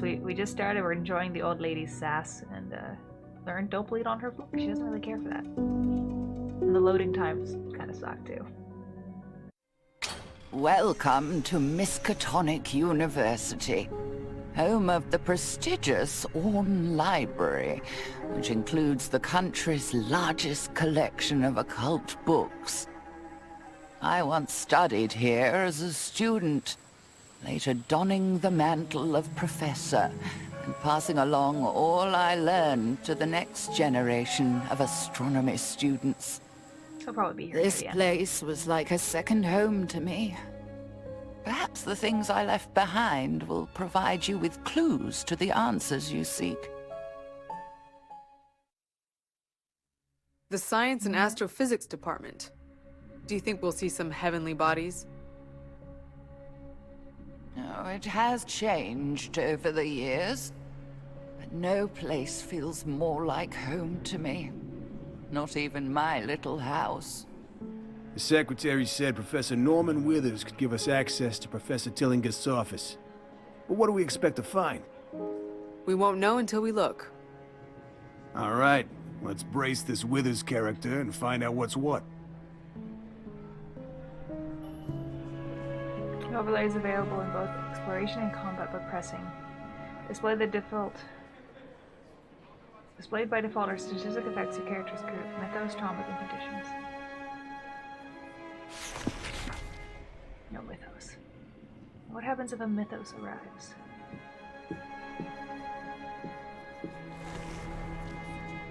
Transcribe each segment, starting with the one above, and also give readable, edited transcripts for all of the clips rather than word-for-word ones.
we just started. We're enjoying the old lady's sass and learn don't bleed on her floor. She doesn't really care for that. And the loading times kind of suck too. Welcome to Miskatonic University, home of the prestigious Orne Library, which includes the country's largest collection of occult books. I once studied here as a student, later donning the mantle of professor and passing along all I learned to the next generation of astronomy students. She'll probably be here. This place was like a second home to me. Perhaps the things I left behind will provide you with clues to the answers you seek. The Science and Astrophysics Department. Do you think we'll see some heavenly bodies? Oh, it has changed over the years, but no place feels more like home to me. Not even my little house. The secretary said Professor Norman Withers could give us access to Professor Tillingust's office. But what do we expect to find? We won't know until we look. All right, let's brace this Withers character and find out what's what. Overlays available in both exploration and combat by pressing. Displayed by default are statistic effects your character's group, mythos, traumas, and conditions. No mythos. What happens if a mythos arrives?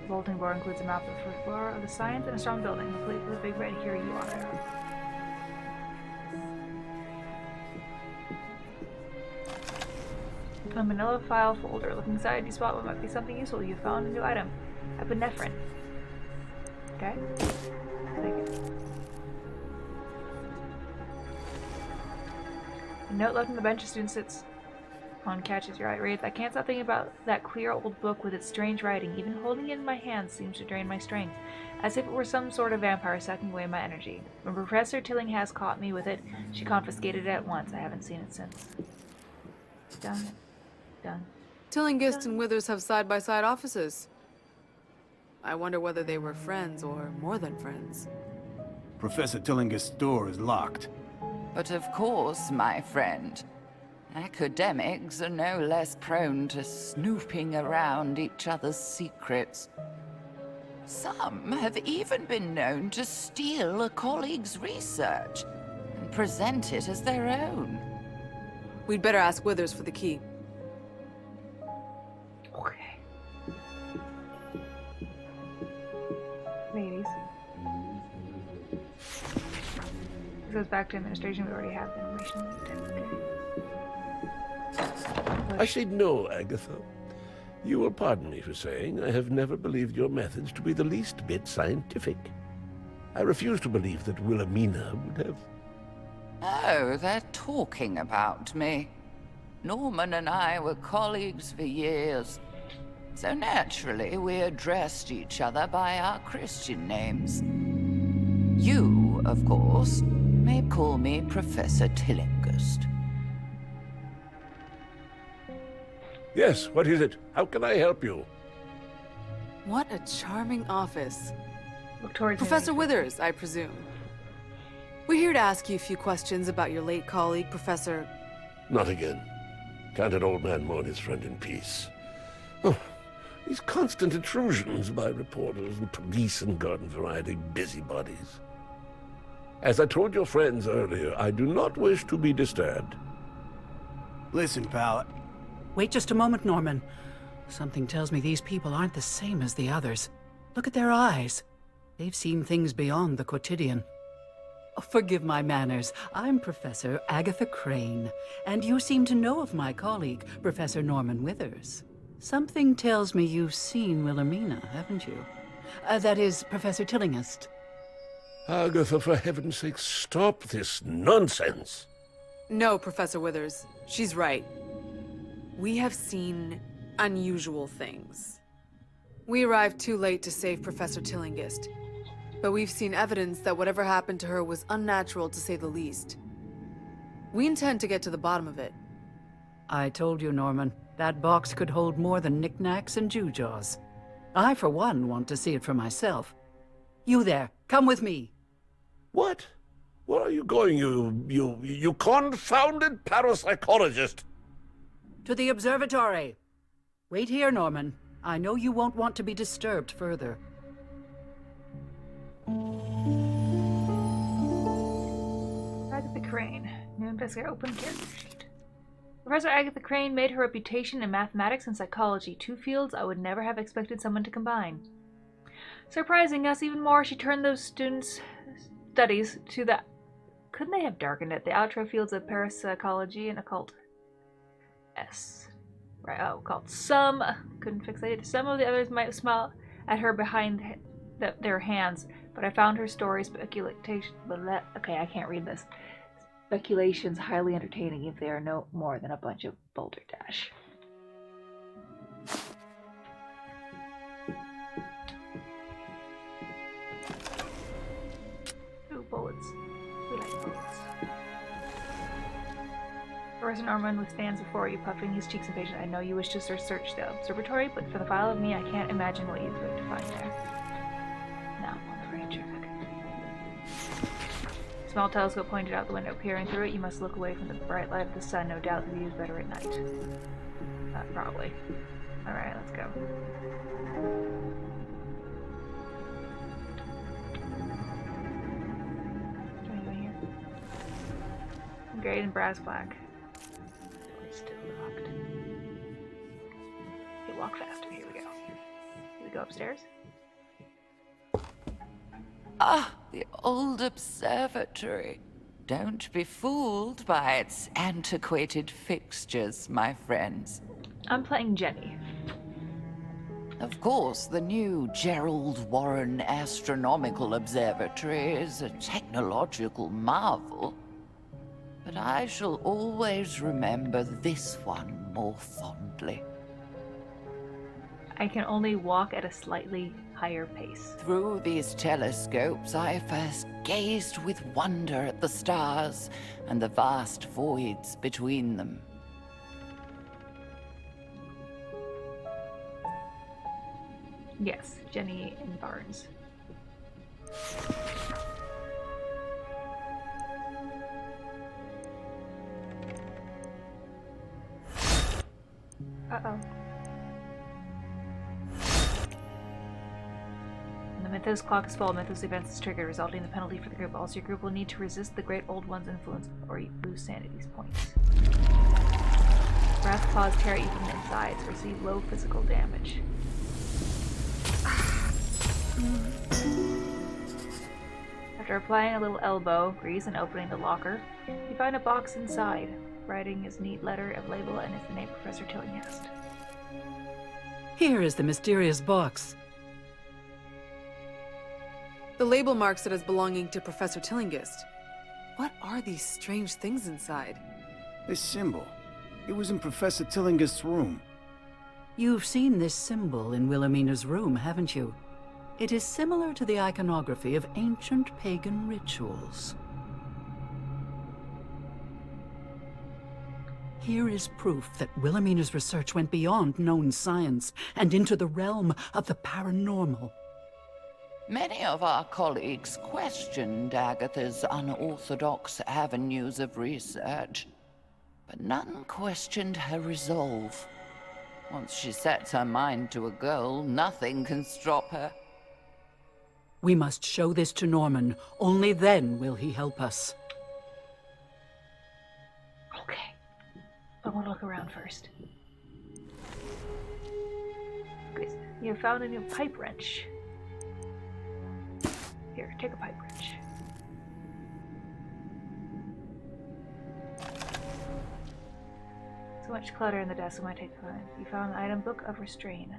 The bulletin board includes a map of the first floor of the Science and Astronomy building, complete with a big red "Here You Are" arrow. A manila file folder. Look inside, you spot what might be something useful. You found a new item. Epinephrine. Okay. Take it. A note left on the bench. A student sits on catches your eye. Reads, I can't stop thinking about that clear old book with its strange writing. Even holding it in my hands seems to drain my strength, as if it were some sort of vampire sucking away my energy. When Professor Tillinghast caught me with it, she confiscated it at once. I haven't seen it since. Done. Done. Tillingust and Withers have side-by-side offices. I wonder whether they were friends or more than friends. Professor Tillingust's door is locked. But of course, my friend, academics are no less prone to snooping around each other's secrets. Some have even been known to steal a colleague's research and present it as their own. We'd better ask Withers for the key. Okay. Ladies. This goes back to administration. We already have the information. Okay. I say no, Agatha. You will pardon me for saying I have never believed your methods to be the least bit scientific. I refuse to believe that Wilhelmina would have... Oh, they're talking about me. Norman and I were colleagues for years, so naturally we addressed each other by our Christian names. You, of course, may call me Professor Tillingust. Yes, what is it? How can I help you? What a charming office. Look towards Professor me. Withers, I presume. We're here to ask you a few questions about your late colleague, Professor... Not again. Can't an old man mourn his friend in peace? Oh, these constant intrusions by reporters and police and garden variety busybodies. As I told your friends earlier, I do not wish to be disturbed. Listen, pal. Wait just a moment, Norman. Something tells me these people aren't the same as the others. Look at their eyes. They've seen things beyond the quotidian. Forgive my manners. I'm Professor Agatha Crane, and you seem to know of my colleague, Professor Norman Withers. Something tells me you've seen Wilhelmina, haven't you? That is, Professor Tillingust. Agatha, for heaven's sake, stop this nonsense. No, Professor Withers. She's right. We have seen unusual things. We arrived too late to save Professor Tillingust, but we've seen evidence that whatever happened to her was unnatural, to say the least. We intend to get to the bottom of it. I told you, Norman. That box could hold more than knickknacks and gewgaws. I, for one, want to see it for myself. You there, come with me. What? Where are you going, you confounded parapsychologist? To the observatory. Wait here, Norman. I know you won't want to be disturbed further. Agatha Crane. New investigator, open character sheet. Professor Agatha Crane made her reputation in mathematics and psychology, two fields I would never have expected someone to combine. Surprising us even more, she turned those students' studies to the... Couldn't they have darkened it? The outro fields of parapsychology and occult. Right, oh, called some. Couldn't fixate it. Some of the others might smile at her behind their hands, but I found her story speculation. Okay, I can't read this. Speculations highly entertaining if they are no more than a bunch of balderdash. Ooh, bullets. We like bullets. Professor Norman stands before you, puffing his cheeks impatient. I know you wish to search the observatory, but for the file of me, I can't imagine what you're going to find there. Now, on the right track. Small telescope pointed out the window. Peering through it, you must look away from the bright light of the sun. No doubt the view is better at night. Probably. Alright, let's go. Can we go here? Gray and brass black. Still locked. Okay, walk faster. Here we go. Can we go upstairs? Ah, the old observatory. Don't be fooled by its antiquated fixtures, my friends. I'm playing Jenny. Of course, the new Gerald Warren Astronomical Observatory is a technological marvel. But I shall always remember this one more fondly. I can only walk at a slightly higher pace. Through these telescopes, I first gazed with wonder at the stars and the vast voids between them. Yes, Jenny and Barnes. Uh-oh. When the Mythos clock is full, Mythos events is triggered, resulting in the penalty for the group. Also, your group will need to resist the Great Old One's influence, or you lose sanity's points. Wrath claws tear at you from the insides, receive low physical damage. After applying a little elbow grease and opening the locker, you find a box inside. Writing his neat letter of label and it's the name Professor Tillinghast. Here is the mysterious box. The label marks it as belonging to Professor Tillinghast. What are these strange things inside? This symbol. It was in Professor Tillinghast's room. You've seen this symbol in Wilhelmina's room, haven't you? It is similar to the iconography of ancient pagan rituals. Here is proof that Wilhelmina's research went beyond known science and into the realm of the paranormal. Many of our colleagues questioned Agatha's unorthodox avenues of research, but none questioned her resolve. Once she sets her mind to a goal, nothing can stop her. We must show this to Norman. Only then will he help us. Okay. I want to look around first. Okay, you found a new pipe wrench. Here, take a pipe wrench. So much clutter in the desk, it might take time. You found an item, Book of Restraint.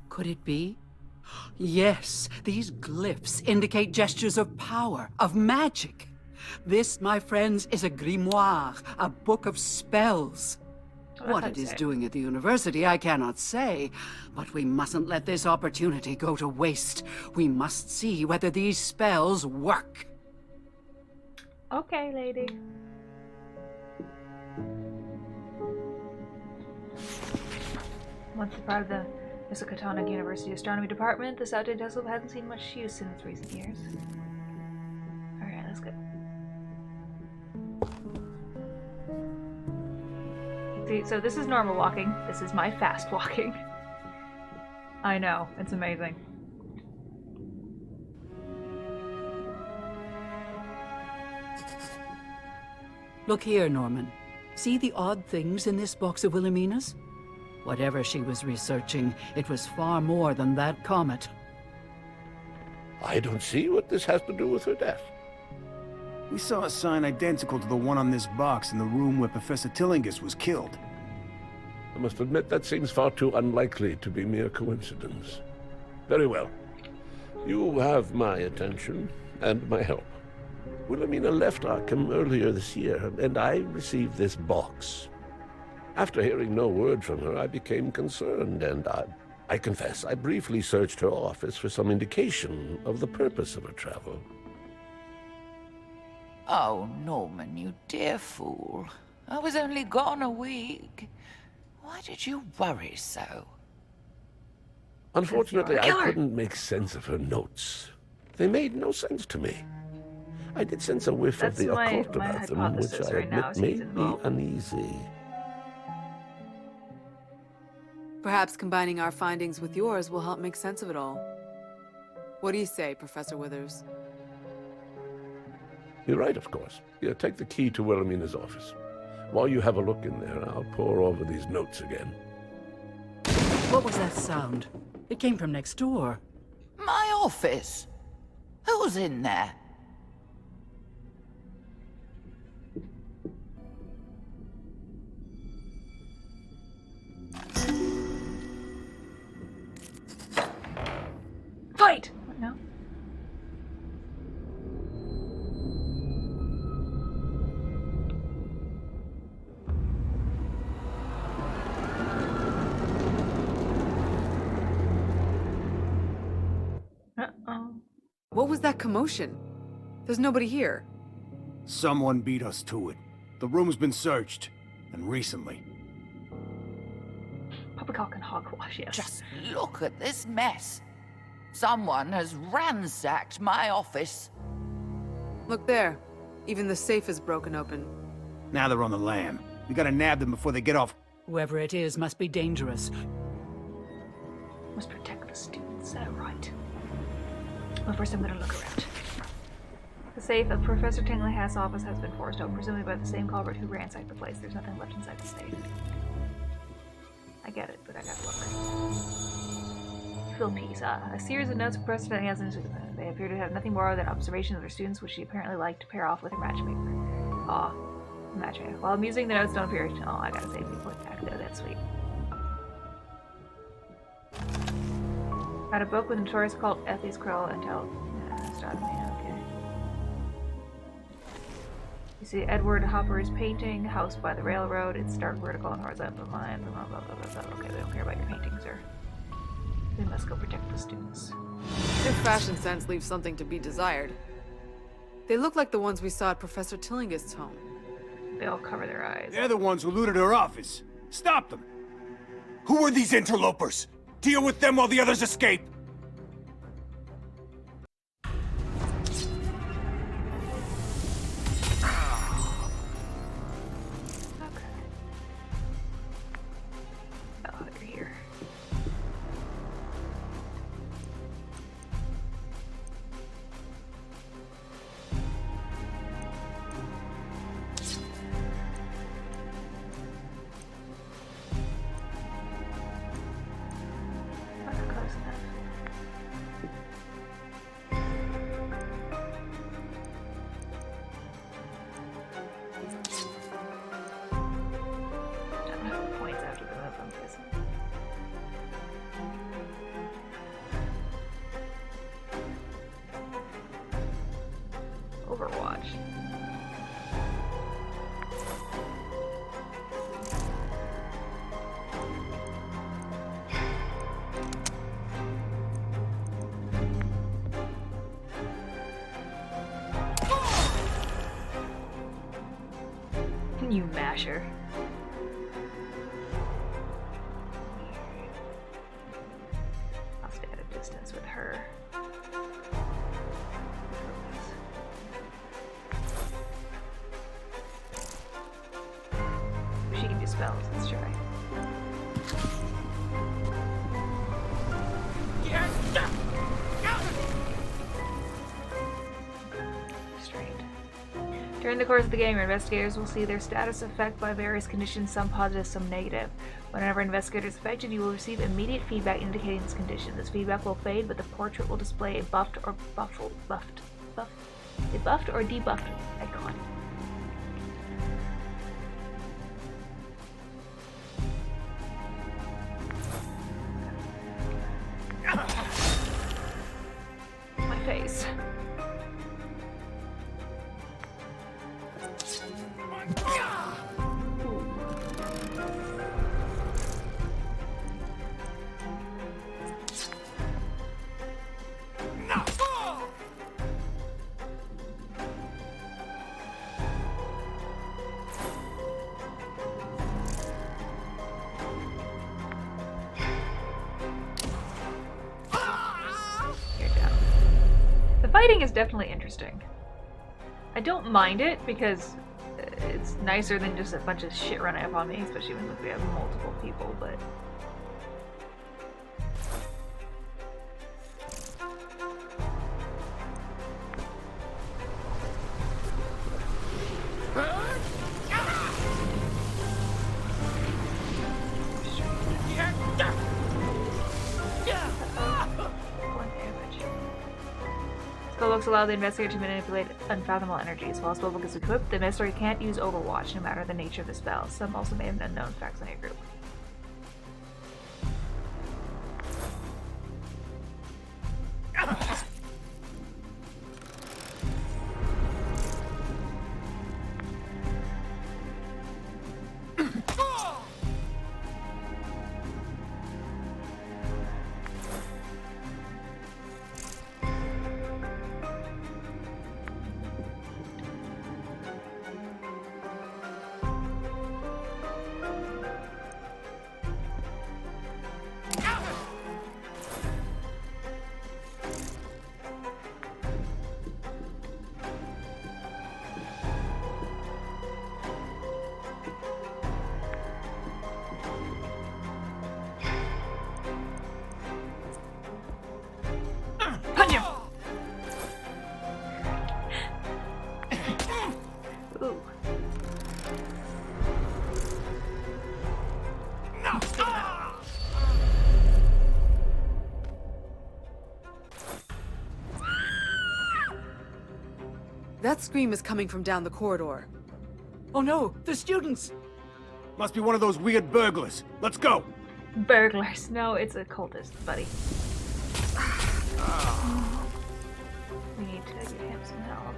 Could it be? Yes, these glyphs indicate gestures of power, of magic. This, my friends, is a grimoire, a book of spells. What it is doing at the university, I cannot say, but we mustn't let this opportunity go to waste. We must see whether these spells work. Okay, lady. Once a part of the Miskatonic University Astronomy Department, this outdated telescope hasn't seen much use in its recent years. Alright, that's good. See, so this is normal walking. This is my fast walking. I know, it's amazing. Look here, Norman. See the odd things in this box of Wilhelmina's? Whatever she was researching, it was far more than that comet. I don't see what this has to do with her death. We saw a sign identical to the one on this box in the room where Professor Tillinghast was killed. I must admit that seems far too unlikely to be mere coincidence. Very well. You have my attention and my help. Wilhelmina left Arkham earlier this year, and I received this box. After hearing no word from her, I became concerned, and I confess, I briefly searched her office for some indication of the purpose of her travel. Oh, Norman, you dear fool. I was only gone a week. Why did you worry so? Unfortunately, I couldn't make sense of her notes. They made no sense to me. I did sense a whiff of the occult about them, which I admit made me uneasy. Perhaps combining our findings with yours will help make sense of it all. What do you say, Professor Withers? You're right, of course. Here, take the key to Wilhelmina's office. While you have a look in there, I'll pore over these notes again. What was that sound? It came from next door. My office? Who's in there? Fight! No. Uh-oh. What was that commotion? There's nobody here. Someone beat us to it. The room's been searched. And recently. Poppycock and hogwash, yes. Just look at this mess. Someone has ransacked my office. Look there. Even the safe is broken open. Now they're on the lam. We gotta nab them before they get off. Whoever it is must be dangerous. Must protect the students, is that right? Well, first I'm gonna look around. The safe of Professor Tingleyhast's office has been forced open, presumably by the same culprit who ransacked the place. There's nothing left inside the safe. I get it, but I gotta look. Phil Peace. A series of notes Professor Tingleyhast. They appear to have nothing more than observations of their students, which she apparently liked to pair off with her matchmaker. Aw, matchmaker. While amusing, the notes don't appear. Oh, I gotta save people back there. That's sweet. Got a book with a notorious cult Ethies Krill and tell. Okay. You see Edward Hopper's painting, House by the Railroad. It's dark, vertical, and horizontal line. Blah, blah, blah, blah, blah. Okay, we don't care about your paintings, sir. We must go protect the students. Their fashion sense leaves something to be desired. They look like the ones we saw at Professor Tillinghast's home. They all cover their eyes. They're the ones who looted her office. Stop them! Who are these interlopers? Deal with them while the others escape! You masher. I'll stay at a distance with her. She can do spells, let's try. Restrained. During the course of the game, your investigators will see their status affected by various conditions, some positive, some negative. Whenever an investigator is affected, you will receive immediate feedback indicating this condition. This feedback will fade, but the portrait will display a buffed or debuffed icon. My face. Fighting is definitely interesting. I don't mind it because it's nicer than just a bunch of shit running up on me, especially when we have multiple people, but... Spellbooks allow the investigator to manipulate unfathomable energies. While a spellbook is equipped, the investigator can't use Overwatch, no matter the nature of the spell. Some also may have unknown facts on your group. That scream is coming from down the corridor. Oh no, the students! Must be one of those weird burglars. Let's go! Burglars. No, it's a cultist, buddy. We need to get him some help.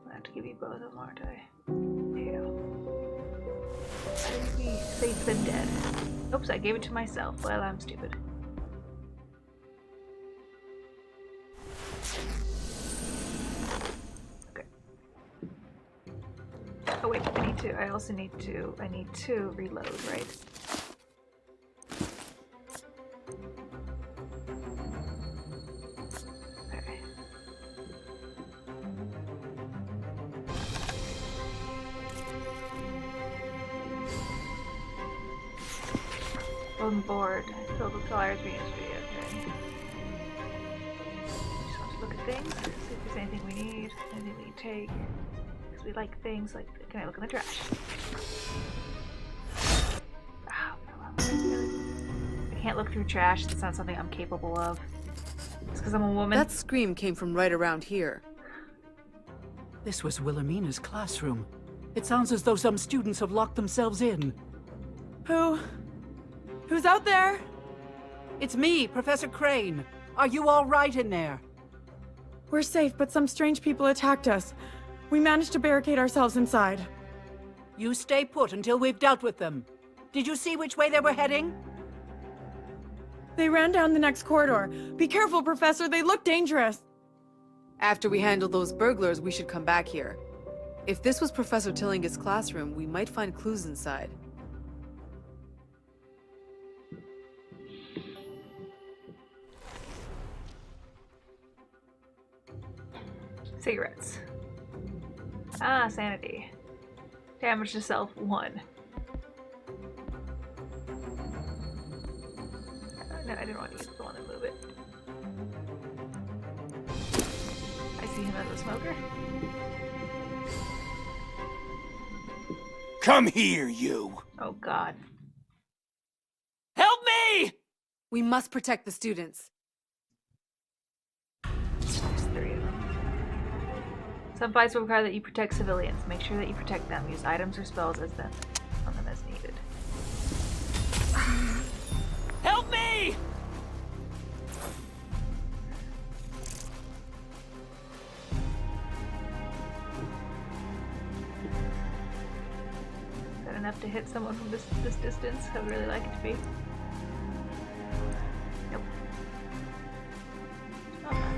I have to give you both of them, aren't I? Ew. Be safe than dead. Oops, I gave it to myself. Well, I'm stupid. Okay. Oh wait, I need to reload, right? Okay. On board, filled with flyers, okay. Just want to look at things, see if there's anything we need, anything we can take. Because we like things like, can I look in the trash? Oh, I can't look through trash, that's not something I'm capable of. It's because I'm a woman. That scream came from right around here. This was Wilhelmina's classroom. It sounds as though some students have locked themselves in. Who's out there? It's me, Professor Crane. Are you all right in there? We're safe, but some strange people attacked us. We managed to barricade ourselves inside. You stay put until we've dealt with them. Did you see which way they were heading? They ran down the next corridor. Be careful, Professor. They look dangerous. After we handle those burglars, we should come back here. If this was Professor Tilling's classroom, we might find clues inside. Cigarettes. Ah, sanity. Damage to self, 1. No, I didn't want to use the one and move it. I see him as a smoker. Come here, you! Oh god. Help me! We must protect the students. There's 3 of them. Some fights will require that you protect civilians. Make sure that you protect them. Use items or spells on them as needed. Help me! Is that enough to hit someone from this distance? I would really like it to be. Nope. Oh,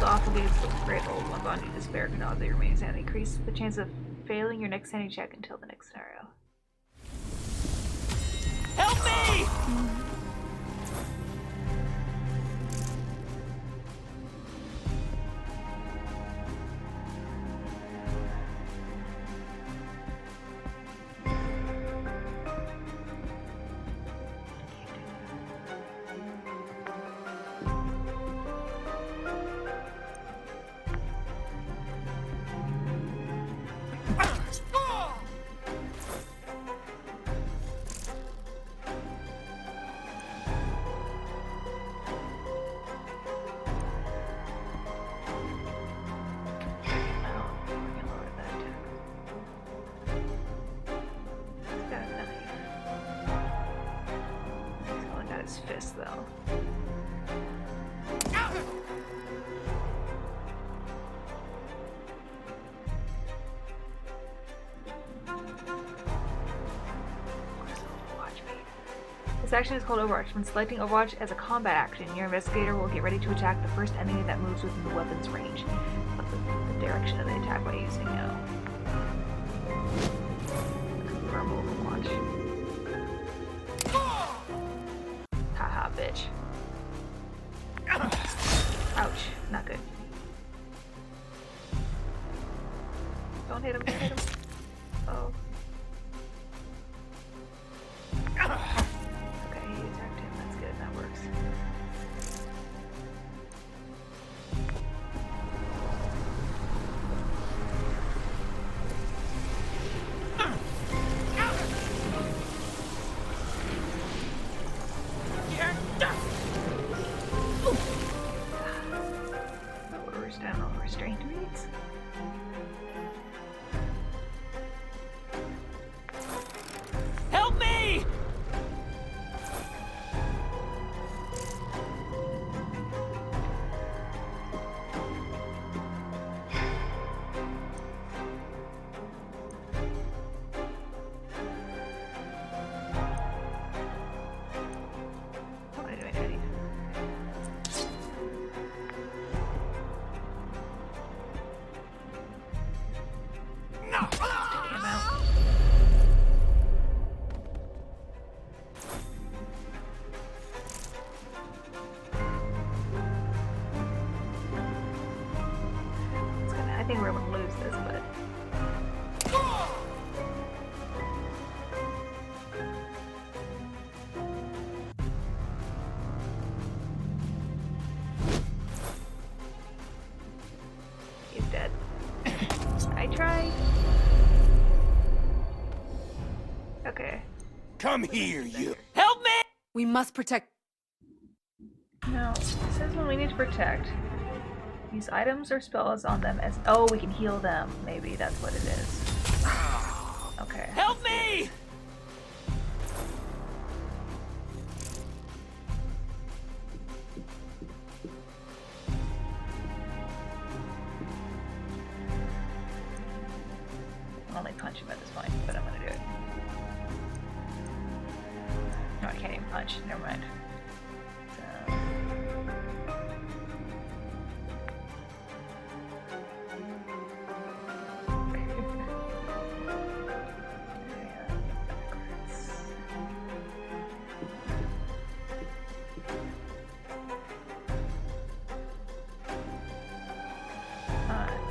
the awful gaze of the great old ones on you despair cannot they remain and increase the chance of failing your next sanity check until the next scenario. Help me! Fist though. This action is called Overwatch. When selecting Overwatch as a combat action, your investigator will get ready to attack the first enemy that moves within the weapon's range. But the direction of the attack by using normal Overwatch. Haha, bitch. Ouch. Not good. Don't hit him, don't hit him. Oh. Okay, he attacked him. That's good, that works. Down all restraint reads. think we're gonna lose this, but. He's dead. I tried. Okay. Come here, you. Help me! We must protect. No, it says when we need to protect. Use items or spells on them as. Oh, we can heal them. Maybe that's what it is. Okay. Help me! I'll only punch him at this point, but I'm gonna do it. No, I can't even punch. Never mind. So...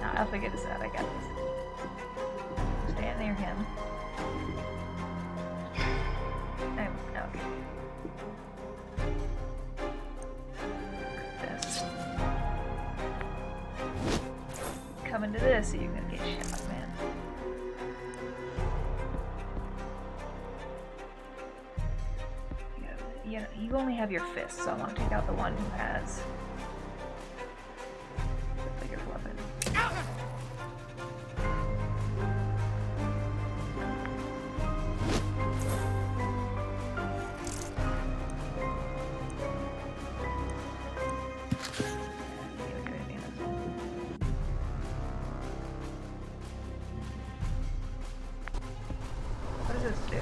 no, I'll figure this out. I got this. Stand near him. Okay. This. Coming to this, so you're gonna get shot, man. Yeah, you only have your fist, so I want to take out the one who has the bigger weapon. What does this do?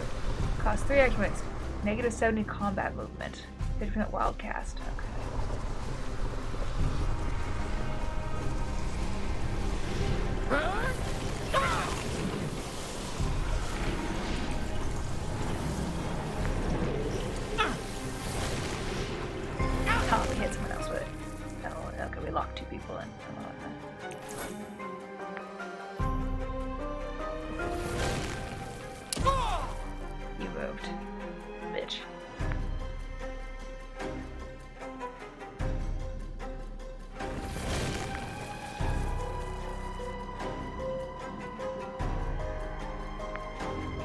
Cost 3 action points. Negative 70 combat movement. 50% wild cast. Okay. Oh, we hit someone else with it. Oh, okay, we locked 2 people in. You moved. Bitch.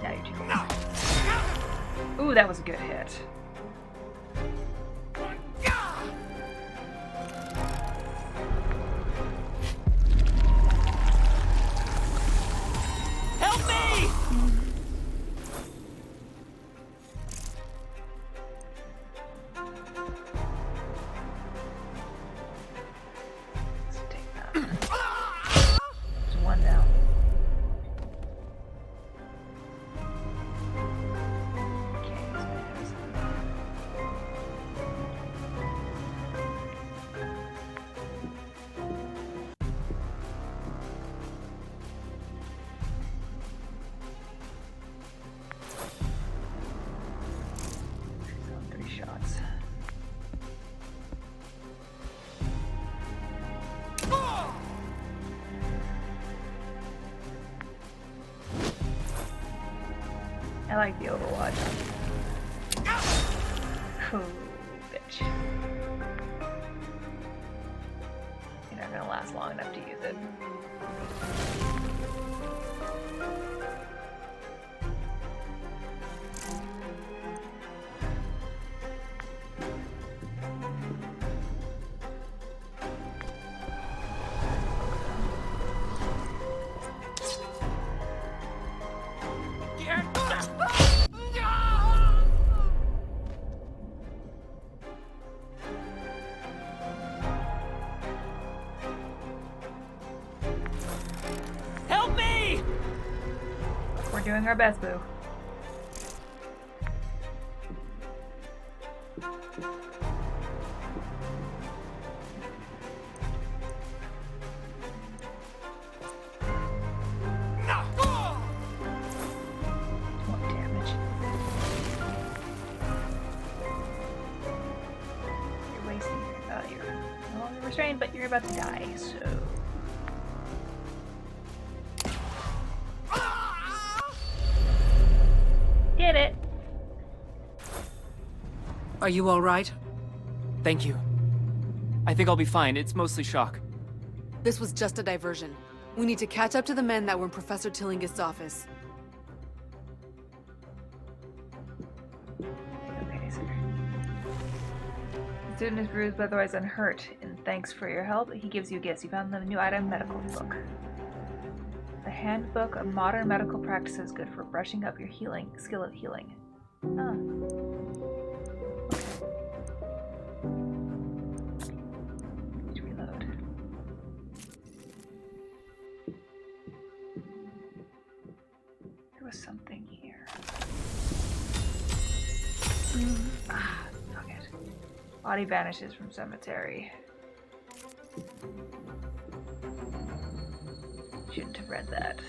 Now you're too close. Ooh, that was a good hit. Help me! Let's take that. There's one down. Okay, he's gonna do something. He's on 3 shots. I like the Overwatch. Oh, bitch. You're not gonna last long enough to use it. Help me! We're doing our best, boo. More damage. You're wasting your. You're no longer restrained, but you're about to die, so. Are you all right? Thank you. I think I'll be fine. It's mostly shock. This was just a diversion. We need to catch up to the men that were in Professor Tillingist's office. Okay, sir. The student is bruised but otherwise unhurt. And thanks for your help, he gives you gifts. You found the new item medical book. The handbook of modern medical practices, good for brushing up your skill of healing. Ah. Need to reload. There was something here. Fuck it. Body vanishes from cemetery. Shouldn't have read that.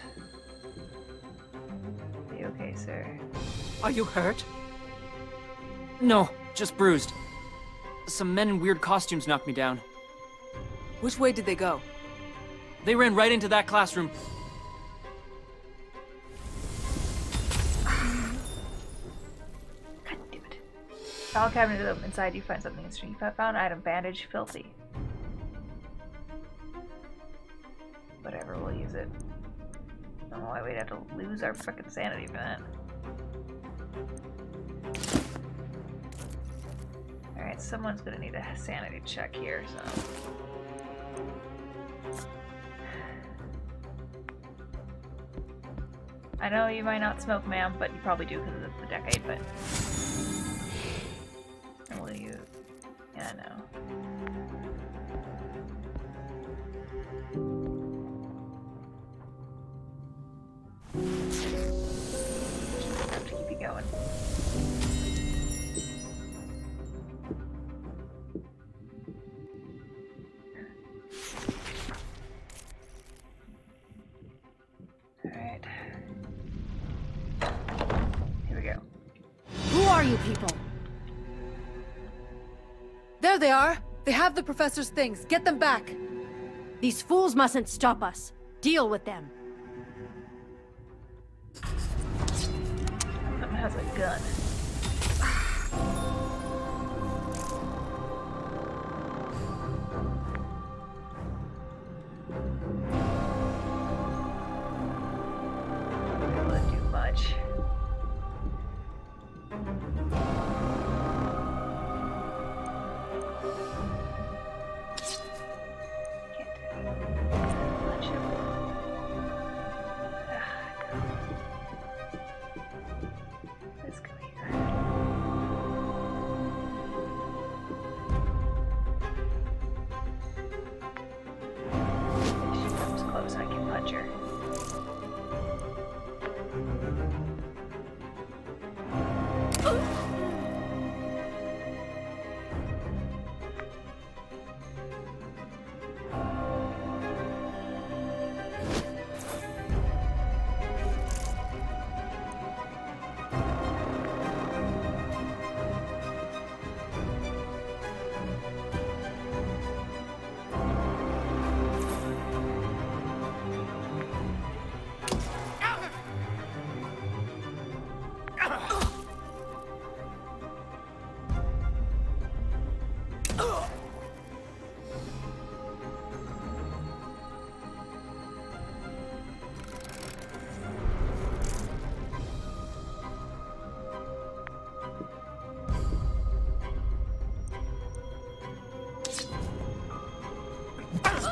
Be okay, sir. Are you hurt? No, just bruised. Some men in weird costumes knocked me down. Which way did they go? They ran right into that classroom. God damn it. File cabinet inside, you find something interesting. You found item bandage, filthy. Whatever, we'll use it. I don't know why we'd have to lose our fucking sanity for that. Alright, someone's gonna need a sanity check here, so. I know you might not smoke, ma'am, but you probably do because of the decade, but. And will you. Yeah, I know. Have to keep you going. Alright. Here we go. Who are you people? There they are! They have the professor's things. Get them back! These fools mustn't stop us. Deal with them. Something has a gun. Wouldn't do much. Can't do much of Let's go here. If she comes close, I can punch her.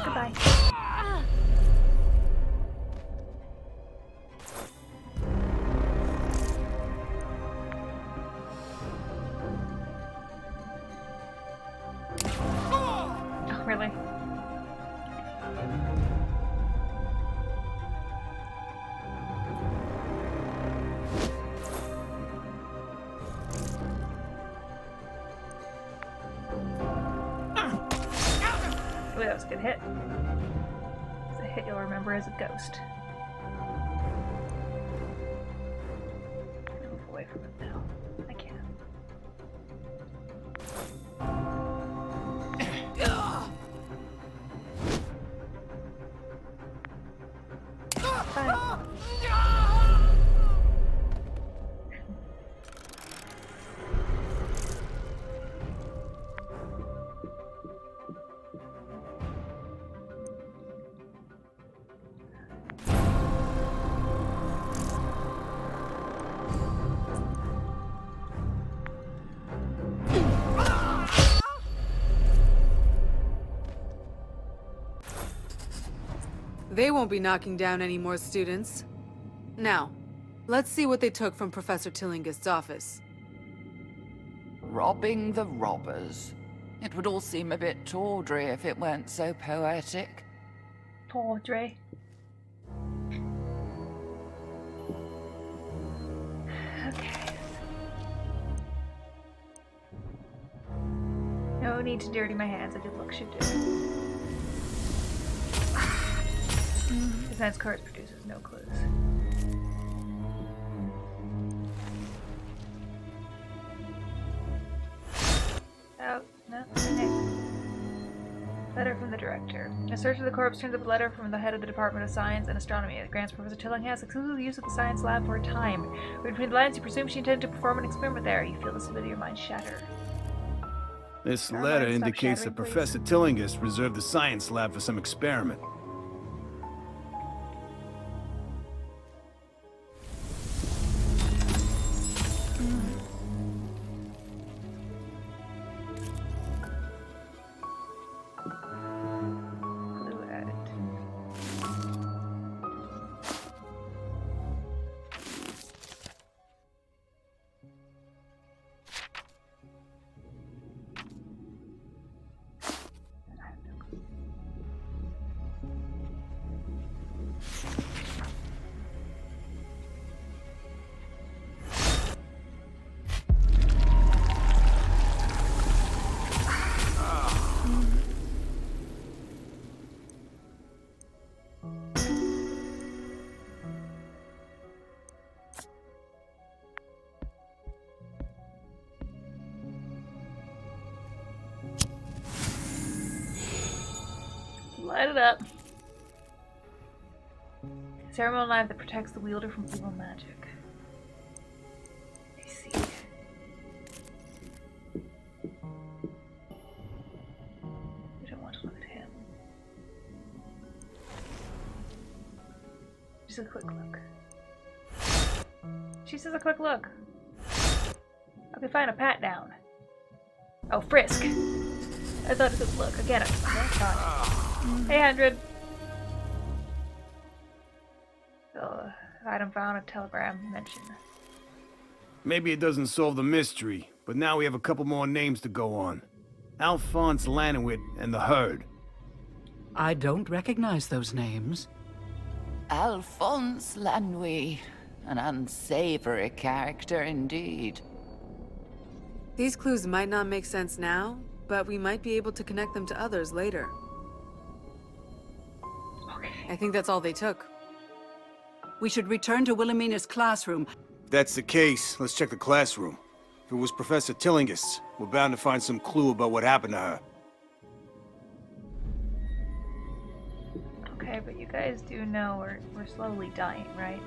Goodbye. Oh, really? Ooh, that was a good hit. It's a hit you'll remember as a ghost. Move away from it now. I can. Bye. They won't be knocking down any more students. Now, let's see what they took from Professor Tillingist's office. Robbing the robbers. It would all seem a bit tawdry if it weren't so poetic. Tawdry. Okay. No need to dirty my hands. A good look should do. Besides, cards produces no clues. Oh, no. Okay. Letter from the director. A search of the corpse turns up a letter from the head of the Department of Science and Astronomy. It grants Professor Tillinghast exclusive use of the science lab for a time. Between the lines, you presume she intended to perform an experiment there. You feel this with your mind shatter. This Our letter minds stop indicates that shattering, please. Professor Tillingist reserved the science lab for some experiment. Clue added. Light it up. Ceremonial knife that protects the wielder from evil magic. I see. We don't want to look at him. Just a quick look. She says a quick look. Okay, fine, a pat down. Oh, frisk. I thought it was a look. Again, Hey, 100. Item found, a telegram mention. Maybe it doesn't solve the mystery, but now we have a couple more names to go on. Alphonse Lanowit and the Herd. I don't recognize those names. Alphonse Lanouille. An unsavory character indeed. These clues might not make sense now, but we might be able to connect them to others later. Okay. I think that's all they took. We should return to Wilhelmina's classroom. If that's the case, let's check the classroom. If it was Professor Tillingist's, we're bound to find some clue about what happened to her. Okay, but you guys do know we're slowly dying, right?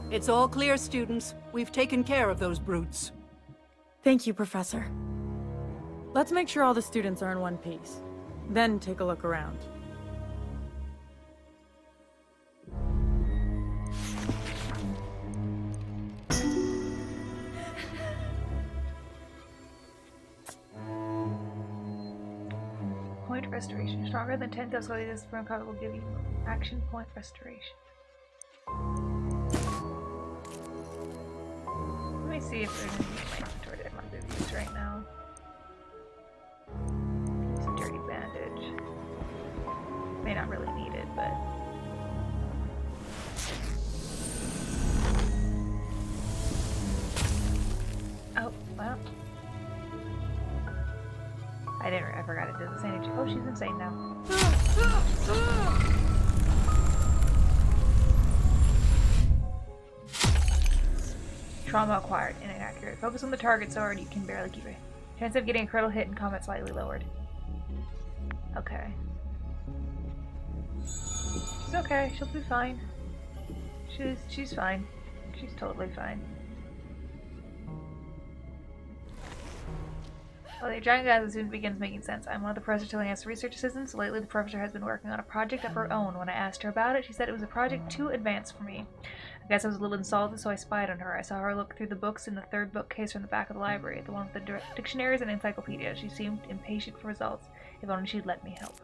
It's all clear, students. We've taken care of those brutes. Thank you, Professor. Let's make sure all the students are in one piece. Then take a look around. Point restoration. Stronger than 10 dose this burn card will give you action point restoration. Let me see if there's anything in my inventory that I might be use right now. It's a dirty bandage. May not really need it, but. Oh, well. I forgot it does the same. Oh, she's insane now. Trauma acquired. Inaccurate. Focus on the target sword. You can barely keep it. Chance of getting a critical hit in combat slightly lowered. Okay. She's okay. She'll be fine. She's fine. She's totally fine. Well, the giant guy soon begins making sense. I'm one of the Professor Tillingist's research assistants. Lately, the Professor has been working on a project of her own. When I asked her about it, she said it was a project too advanced for me. I guess I was a little insulted, so I spied on her. I saw her look through the books in the third bookcase from the back of the library, the one with the dictionaries and encyclopedias. She seemed impatient for results. If only she'd let me help.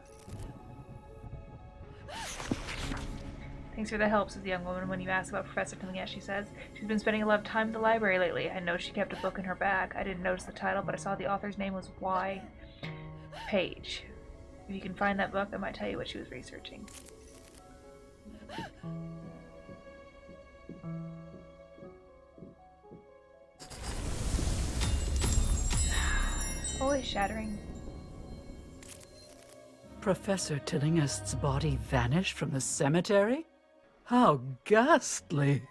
Thanks for the help, says the young woman when you ask about Professor Tillingist, she says. She's been spending a lot of time in the library lately. I know she kept a book in her bag. I didn't notice the title, but I saw the author's name was Y. Page. If you can find that book, I might tell you what she was researching. Always shattering. Professor Tillingist's body vanished from the cemetery? How ghastly.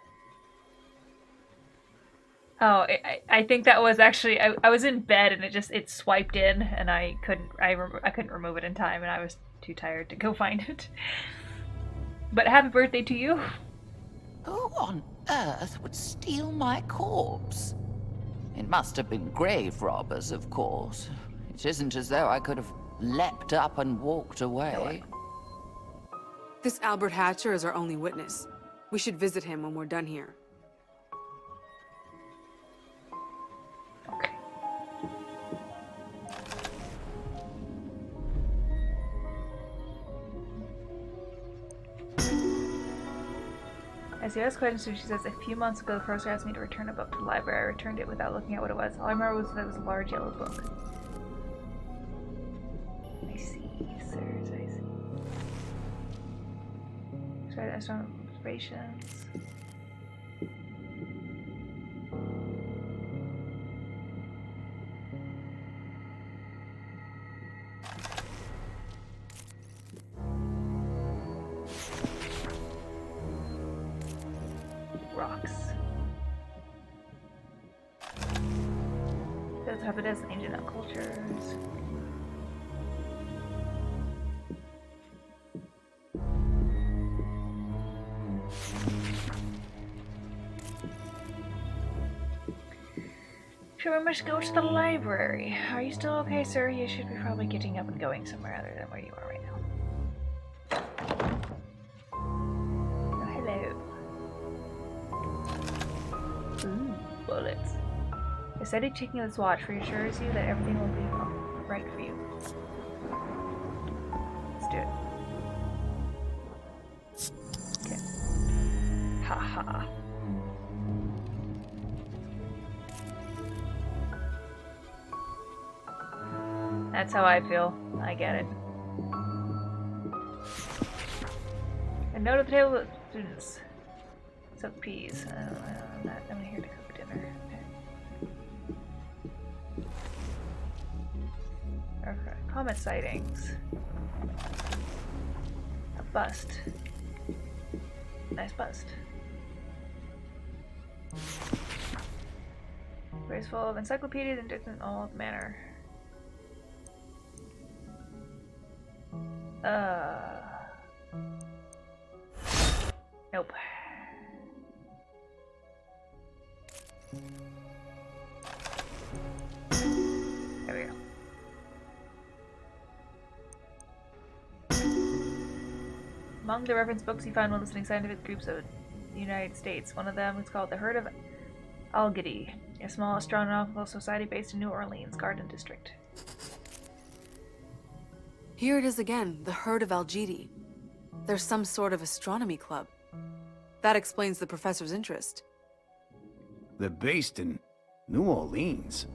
Oh, I think that was actually I was in bed and it swiped in and I couldn't remove it in time and I was too tired to go find it. But happy birthday to you. Who on earth would steal my corpse? It must have been grave robbers, of course. It isn't as though I could have leapt up and walked away. This Albert Hatcher is our only witness. We should visit him when we're done here. Okay. As you ask questions, she says, a few months ago, the professor asked me to return a book to the library. I returned it without looking at what it was. All I remember was that it was a large yellow book. I see, sirs, I see. Sorry, I saw observations. Rocks. Those have it as ancient cultures. Sure, we must go to the library. Are you still okay, sir? You should be probably getting up and going somewhere other than where you are right now. Oh, hello. Ooh, bullets. The steady ticking of this watch reassures you that everything will be right for you. Let's do it. Okay. Haha. That's how I feel. I get it. A note at the table of students. Soak peas. I'm here to cook dinner. Okay. Comet sightings. A bust. Nice bust. Where's full of encyclopedias and different old manner. Nope. There we go. Among the reference books you find when listing scientific groups of the United States. One of them is called the Herd of Algedy, a small astronomical society based in New Orleans, Garden District. Here it is again, the Herd of Algedy. There's some sort of astronomy club. That explains the professor's interest. They're based in New Orleans.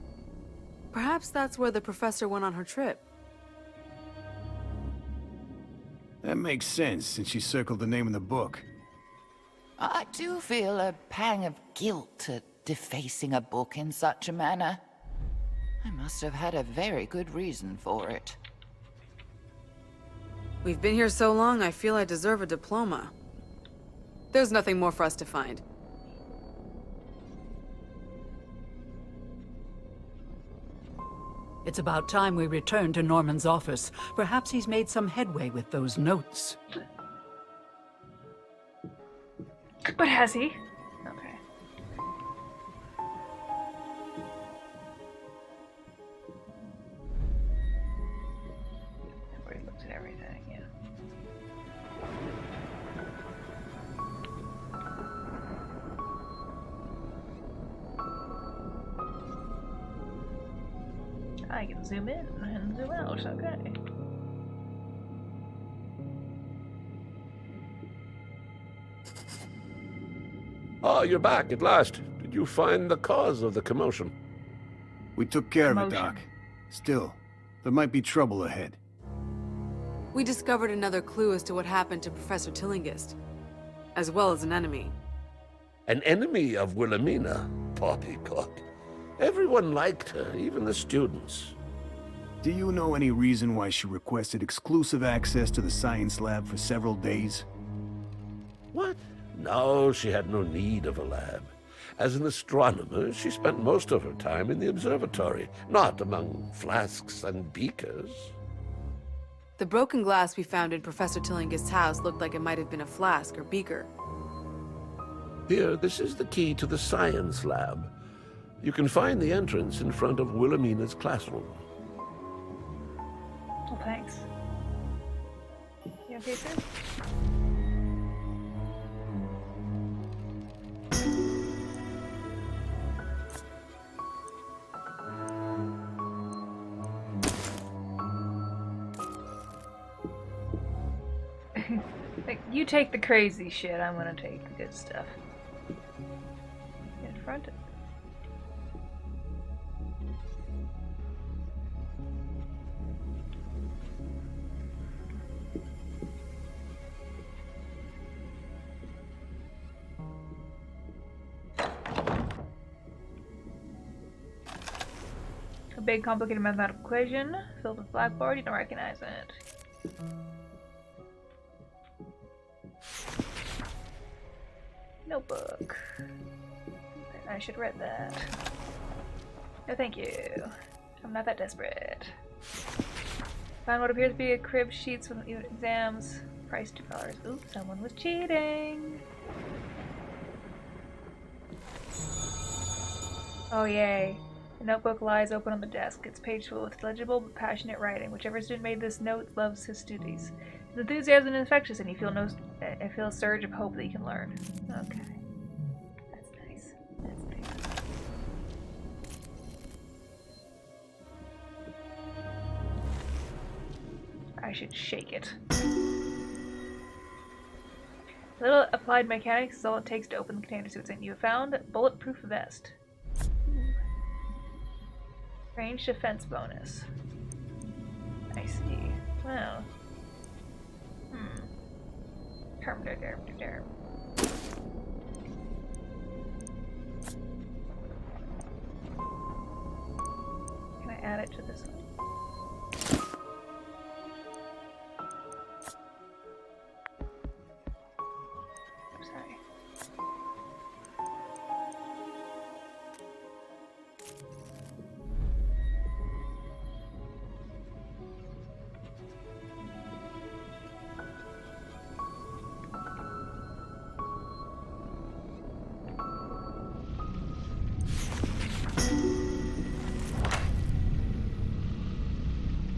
Perhaps that's where the professor went on her trip. That makes sense, since she circled the name in the book. I do feel a pang of guilt at defacing a book in such a manner. I must have had a very good reason for it. We've been here so long, I feel I deserve a diploma. There's nothing more for us to find. It's about time we return to Norman's office. Perhaps he's made some headway with those notes. But has he? Okay. I've already looked at everything, yeah. I can zoom in and zoom out, okay. Oh, you're back at last. Did you find the cause of the commotion? We took care of it, Commotion. Doc. Still, there might be trouble ahead. We discovered another clue as to what happened to Professor Tillingist, as well as an enemy. An enemy of Wilhelmina? Poppycock. Everyone liked her, even the students. Do you know any reason why she requested exclusive access to the science lab for several days? What? No, she had no need of a lab. As an astronomer, she spent most of her time in the observatory, not among flasks and beakers. The broken glass we found in Professor Tillingist's house looked like it might have been a flask or beaker. Here, this is the key to the science lab. You can find the entrance in front of Wilhelmina's classroom. Well, thanks. You okay, sir? Like, you take the crazy shit, I'm gonna take the good stuff. In front of a big complicated mathematical equation filled with blackboard, you don't recognize it. Notebook. I should read that. No thank you. I'm not that desperate. Found what appears to be a crib sheets with exams. Price $2. Oops, someone was cheating. Oh yay. The notebook lies open on the desk. Its page full with legible but passionate writing. Whichever student made this note loves his duties. His enthusiasm is infectious, and I feel a surge of hope that you can learn. Okay. That's nice. That's nice. I should shake it. Little applied mechanics is all it takes to open the container suits in. You have found bulletproof vest. Range defense bonus. I see. Well. There. Can I add it to this one? I'm sorry.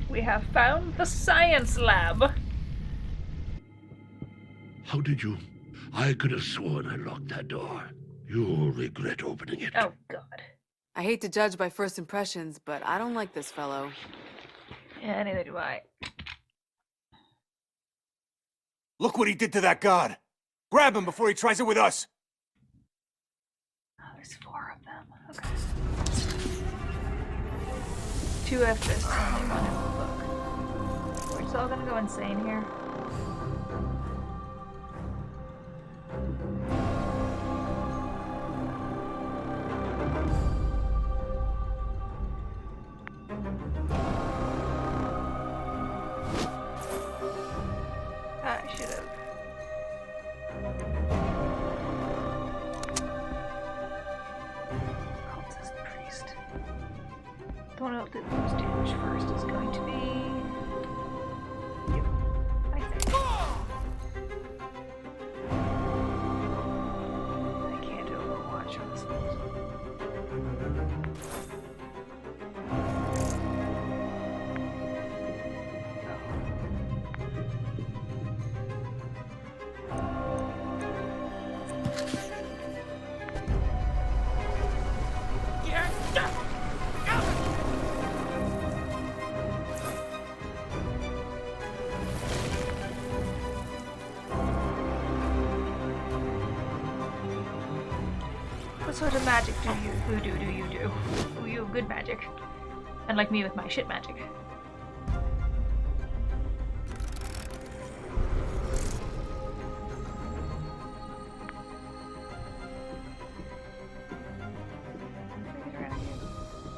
We have found the science lab. How did you? I could have sworn I locked that door. You'll regret opening it. Oh, God. I hate to judge by first impressions, but I don't like this fellow. Yeah, neither do I. Look what he did to that god! Grab him before he tries it with us! Oh, there's 4 of them. Okay. 2 F-fists, only 1 in the book. We're just all gonna go insane here. I should have. Cultist priest. The one who'll do the most damage first is going to be you, I think. What sort of magic voodoo do you do? Oh, you have good magic. Unlike me with my shit magic.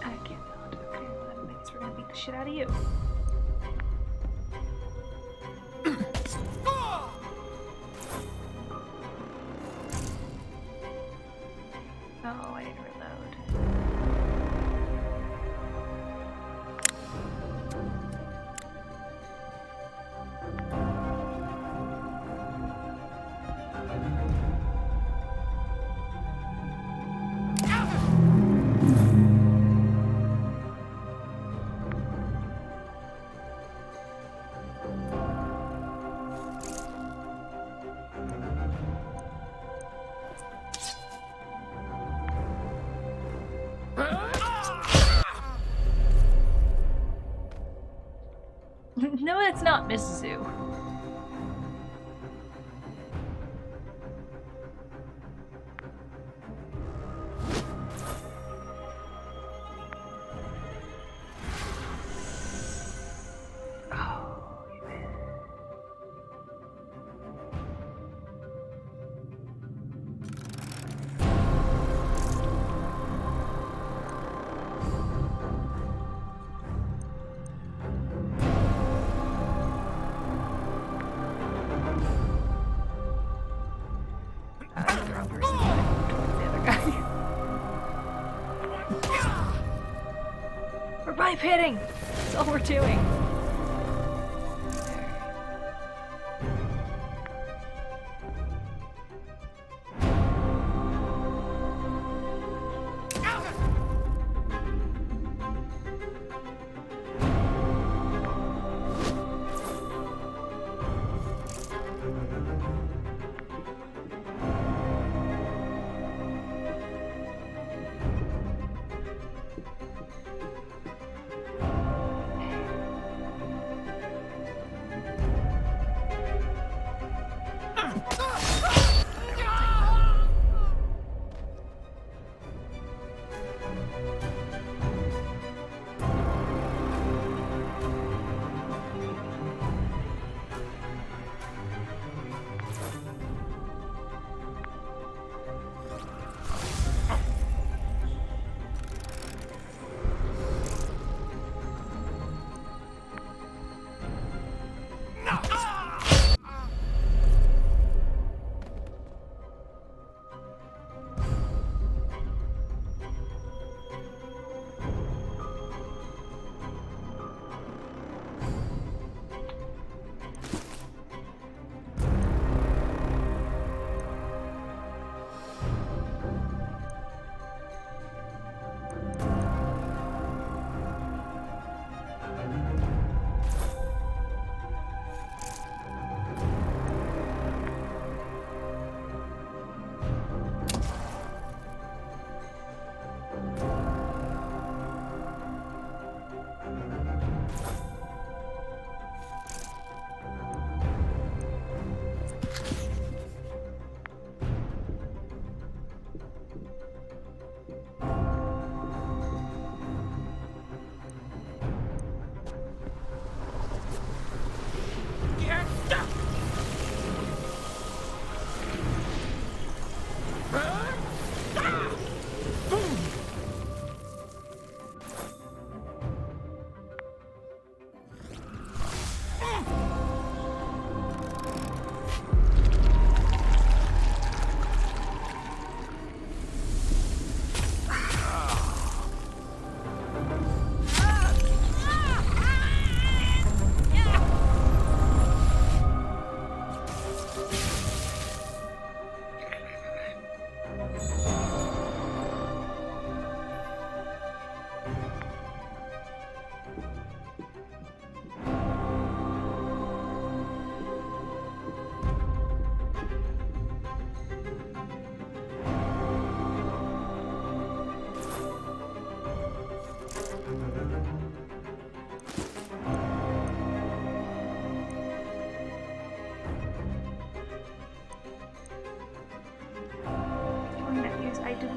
I can't do it. Okay, well, that means we're gonna beat the shit out of you. Oh, I didn't reload. No, that's not Miss Zoo. We're pipe hitting! That's all we're doing.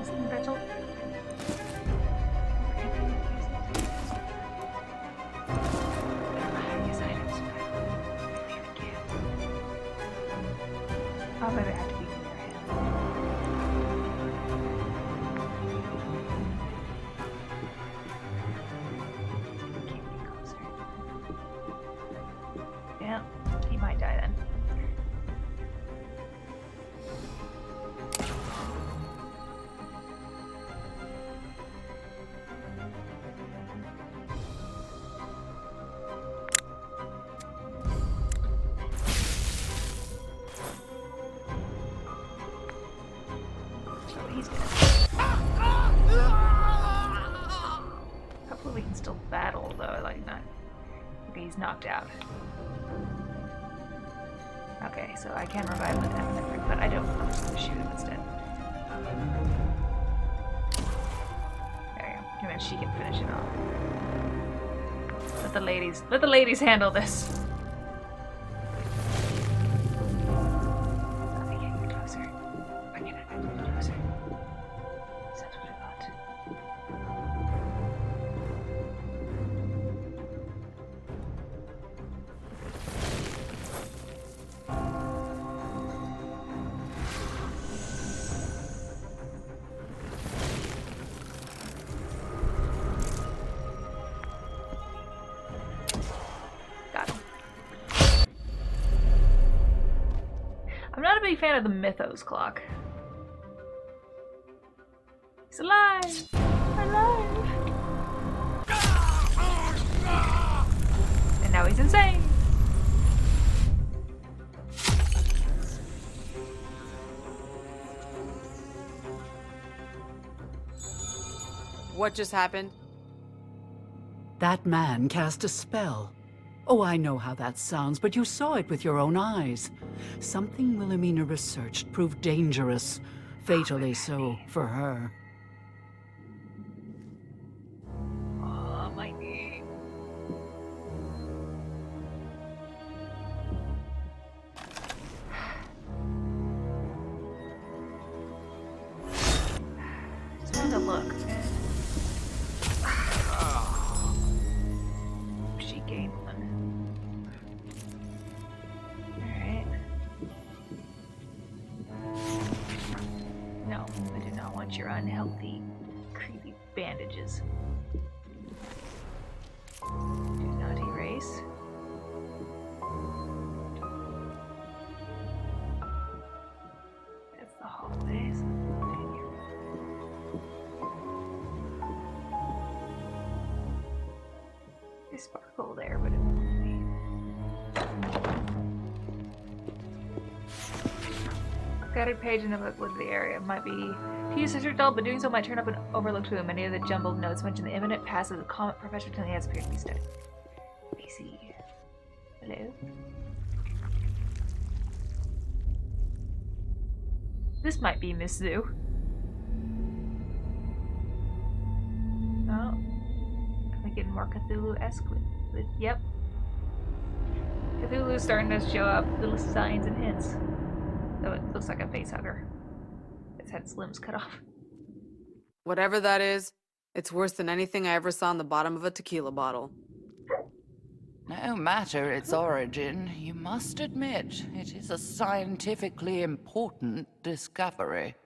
Is it Untitled? Oh, maybe I have to be near him. Can't be closer. Yeah, he might die then. He's dead. Hopefully we can still battle though, like not. Okay, he's knocked out. Okay, so I can revive with Epinephrine, but I don't. I'm just gonna shoot him instead. There you go. And then she can finish it off. Let the ladies handle this. I'm not a big fan of the Mythos clock. He's alive! Alive! And now he's insane! What just happened? That man cast a spell. Oh, I know how that sounds, but you saw it with your own eyes. Something Wilhelmina researched proved dangerous, fatally so for her. Oh, my knee. Just wanted to look. She gained one. Alright. No, I do not want your unhealthy, creepy bandages. Do not erase. That's the hallways. There's sparkle there, but it won't be. Scattered page in the book with the area might be to use as dull, but doing so might turn up an overlooked clue. Many of the jumbled notes mention the imminent pass of the comet Professor Tilly has appeared to be studied. Let me see. Hello? This might be Miss Zoo. Oh. Am I getting more Cthulhu-esque with yep. Cthulhu's starting to show up little signs and hints. Though it looks like a face hugger. It's had its limbs cut off. Whatever that is, it's worse than anything I ever saw on the bottom of a tequila bottle. No matter its origin, you must admit it is a scientifically important discovery.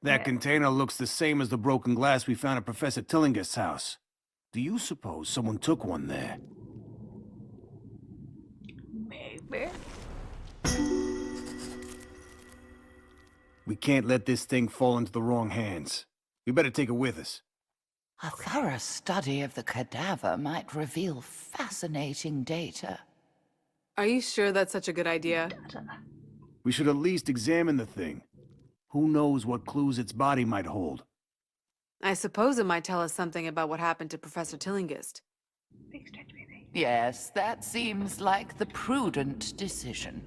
That container looks the same as the broken glass we found at Professor Tillingist's house. Do you suppose someone took one there? Maybe. We can't let this thing fall into the wrong hands. We better take it with us. A thorough study of the cadaver might reveal fascinating data. Are you sure that's such a good idea? We should at least examine the thing. Who knows what clues its body might hold? I suppose it might tell us something about what happened to Professor Tillingist. Big stretch, baby. Yes, that seems like the prudent decision.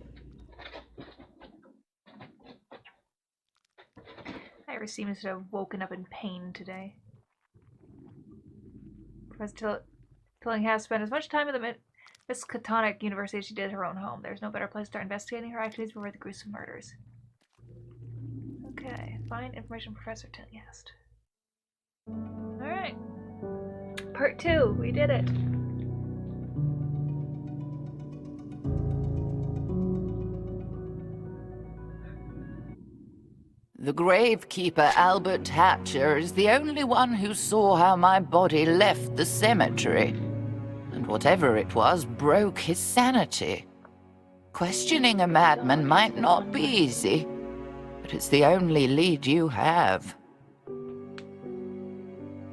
Iris seems to have woken up in pain today. Professor Tilling has spent as much time at the Miskatonic University as she did at her own home. There's no better place to start investigating her activities before the gruesome murders. Okay, find information Professor Tillinghast. Alright. Part 2, we did it. The gravekeeper Albert Hatcher is the only one who saw how my body left the cemetery. And whatever it was broke his sanity. Questioning a madman might not be easy, but it's the only lead you have.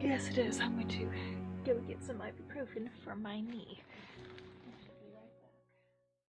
Yes, it is. I'm going to go get some ibuprofen for my knee.